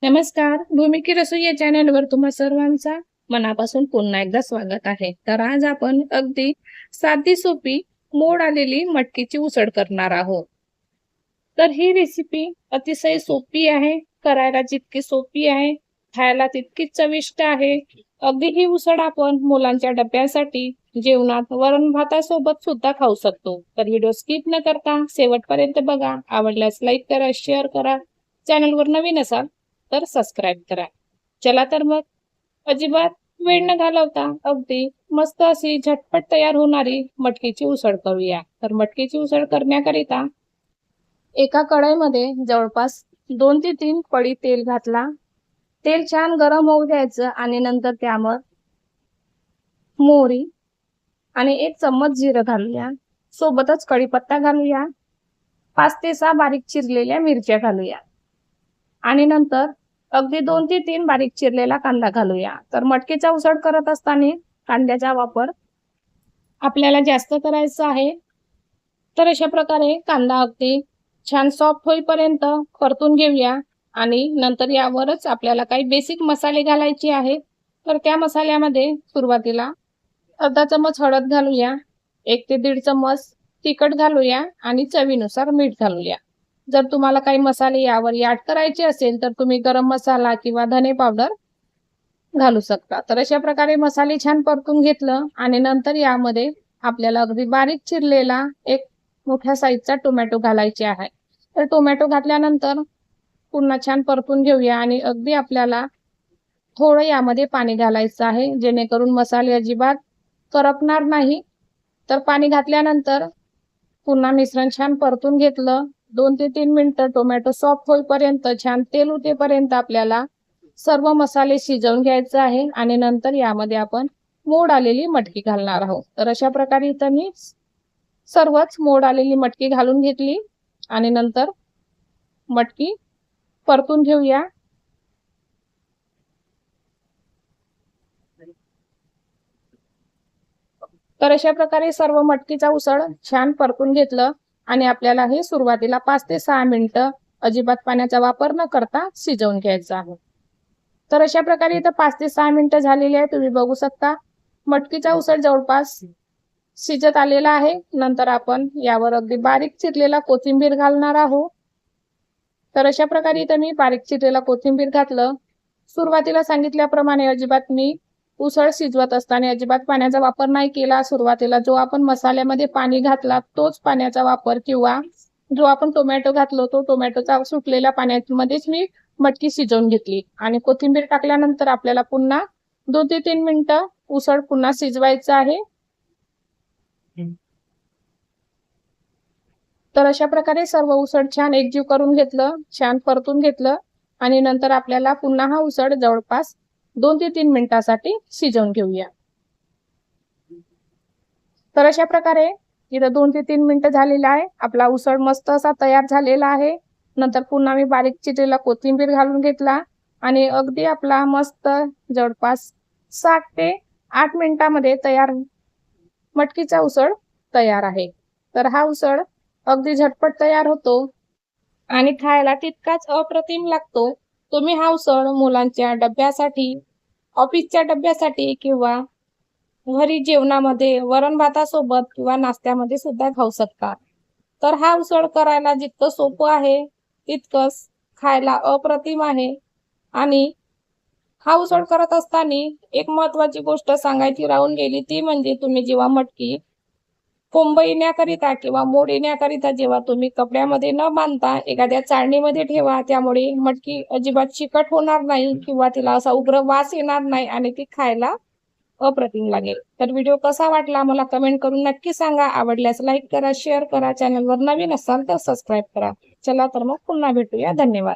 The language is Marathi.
नमस्कार. भूमिकी रसोई या चॅनलवर तुम्हा सर्वांचा मनापासून पुन्हा एकदा स्वागत आहे. तर आज आपण अगदी साधी सोपी मोड आलेली मटकीची उसळ करणार आहोत. तर ही रेसिपी अतिशय सोपी आहे. करायला जितकी सोपी आहे, खायला तितकीच चविष्ट आहे. अगदी ही उसळ आपण मुलांच्या डब्यासाठी जेवणात वरण भातासोबत सुद्धा खाऊ शकतो. तर व्हिडिओ स्किप न करता शेवटपर्यंत बघा. आवडल्यास लाईक करा, शेअर करा. चॅनलवर नवीन असाल तर सबस्क्राईब करा. चला तर मग अजिबात वेळ न घालवता अगदी मस्त अशी झटपट तयार होणारी मटकीची उसळ करूया. तर मटकीची उसळ करण्याकरिता एका कढईमध्ये जवळपास 2 ते 3 पळी तेल घातला. तेल छान गरम होऊ द्यायचं आणि नंतर त्यावर मोहरी आणि 1 चम्मच जिरं घालूया. सोबतच कढीपत्ता घालूया. 5 ते 6 बारीक चिरलेल्या मिरच्या घालूया आणि नंतर अगदी 2 ते 3 बारीक चिरलेला कांदा घालूया. तर मटकीचा उसळ करत असताना कांद्याचा वापर आपल्याला जास्त करायचा आहे. तर अशा प्रकारे कांदा अगदी छान सॉफ्ट होईपर्यंत परतून घेऊया आणि नंतर यावरच आपल्याला काही बेसिक मसाले घालायचे आहेत. तर त्या मसाल्यामध्ये सुरुवातीला अर्धा चम्मच हळद घालूया, 1 ते 1.5 चम्मच तिखट घालूया आणि चवीनुसार मीठ घालूया. जर तुम्हाला काही मसाले यावर ॲड करायचे असेल तर तुम्ही गरम मसाला किंवा धने पावडर घालू शकता. तर अशा प्रकारे मसाले छान परतून घेतलं आणि नंतर यामध्ये आपल्याला अगदी बारीक चिरलेला एक मोठ्या साईजचा टोमॅटो घालायचे आहे. तर टोमॅटो घातल्यानंतर पुन्हा छान परतून घेऊया आणि अगदी आपल्याला थोडं यामध्ये पाणी घालायचं आहे, जेणेकरून मसाले अजिबात करपणार नाही. तर पाणी घातल्यानंतर पुन्हा मिश्रण छान परतून घेतलं. 2 ते 3 मिनिटं टोमॅटो सॉफ्ट होईपर्यंत छान तेल उठेपर्यंत आपल्याला सर्व मसाले शिजवून घ्यायचे आहे आणि नंतर यामध्ये आपण मोड आलेली मटकी घालणार आहोत. तर अशा प्रकारे इथं मी सर्वच मोड आलेली मटकी घालून घेतली आणि नंतर मटकी परतून घेऊया. तर अशा प्रकारे सर्व मटकीचा उसळ छान परतून घेतलं आणि आपल्याला हे सुरुवातीला 5 ते 6 मिनिटं अजिबात पाण्याचा वापर न करता शिजवून घ्यायचं आहे. तर अशा प्रकारे इथं 5 ते 6 मिनिटं झालेली आहे. तुम्ही बघू शकता मटकीचा उसळ जवळपास शिजत आलेला आहे. नंतर आपण यावर अगदी बारीक चिरलेला कोथिंबीर घालणार आहोत. तर अशा प्रकारे इथं मी बारीक चिरलेला कोथिंबीर घातलं. सुरुवातीला सांगितल्याप्रमाणे अजिबात मी उसळ शिजवत असताना अजिबात पाण्याचा वापर नाही केला. सुरुवातीला जो आपण मसाल्यामध्ये पाणी घातला तोच पाण्याचा वापर किंवा जो आपण टोमॅटो घातलो तो टोमॅटोचा सुटलेल्या पाण्यामध्येच मी मटकी शिजवून घेतली आणि कोथिंबीर टाकल्यानंतर आपल्याला पुन्हा 2 ते 3 मिनिटं उसळ पुन्हा शिजवायचं आहे. तर अशा प्रकारे सर्व उसळ छान एकजीव करून घेतलं, छान परतून घेतलं आणि नंतर आपल्याला पुन्हा हा उसळ जवळपास 2 ते 3 मिनिटांसाठी शिजवून घेऊया. तर अशा प्रकारे इथं 2 ते 3 मिनिटं झालेला आहे. आपला उसळ मस्त असा तयार झालेला आहे. नंतर पुन्हा मी बारीक चिरलेला कोथिंबीर घालून घेतला आणि अगदी आपला मस्त जवळपास 7 ते 8 मिनिटांमध्ये तयार मटकीचा उसळ तयार आहे. तर हा उसळ अगदी झटपट तयार होतो आणि खायला तितकाच अप्रतिम लागतो. तुम्ही हा उसळ मुलांच्या डब्यासाठी, ऑफिसच्या डब्यासाठी किंवा घरी जेवणामध्ये वरण भातासोबत किंवा नाश्त्यामध्ये सुद्धा खाऊ शकता. तर हा उसळ करायला जितकं सोपं आहे तितकंच खायला अप्रतिम आहे. आणि हा उसळ करत असताना एक महत्वाची गोष्ट सांगायची राहून गेली, ती म्हणजे तुम्ही जेव्हा मटकी कोंब येण्याकरिता किंवा मोड येण्याकरिता जेव्हा तुम्ही कपड्यामध्ये न बांधता एखाद्या चाळणीमध्ये ठेवा, त्यामुळे मटकी अजिबात चिकट होणार नाही किंवा तिला असा उग्र वास येणार नाही आणि ती खायला अप्रतिम लागेल. तर व्हिडिओ कसा वाटला मला कमेंट करून नक्की सांगा. आवडल्यास लाईक करा, शेअर करा. चॅनलवर नवीन असाल तर सबस्क्राईब करा. चला तर मग पुन्हा भेटूया. धन्यवाद.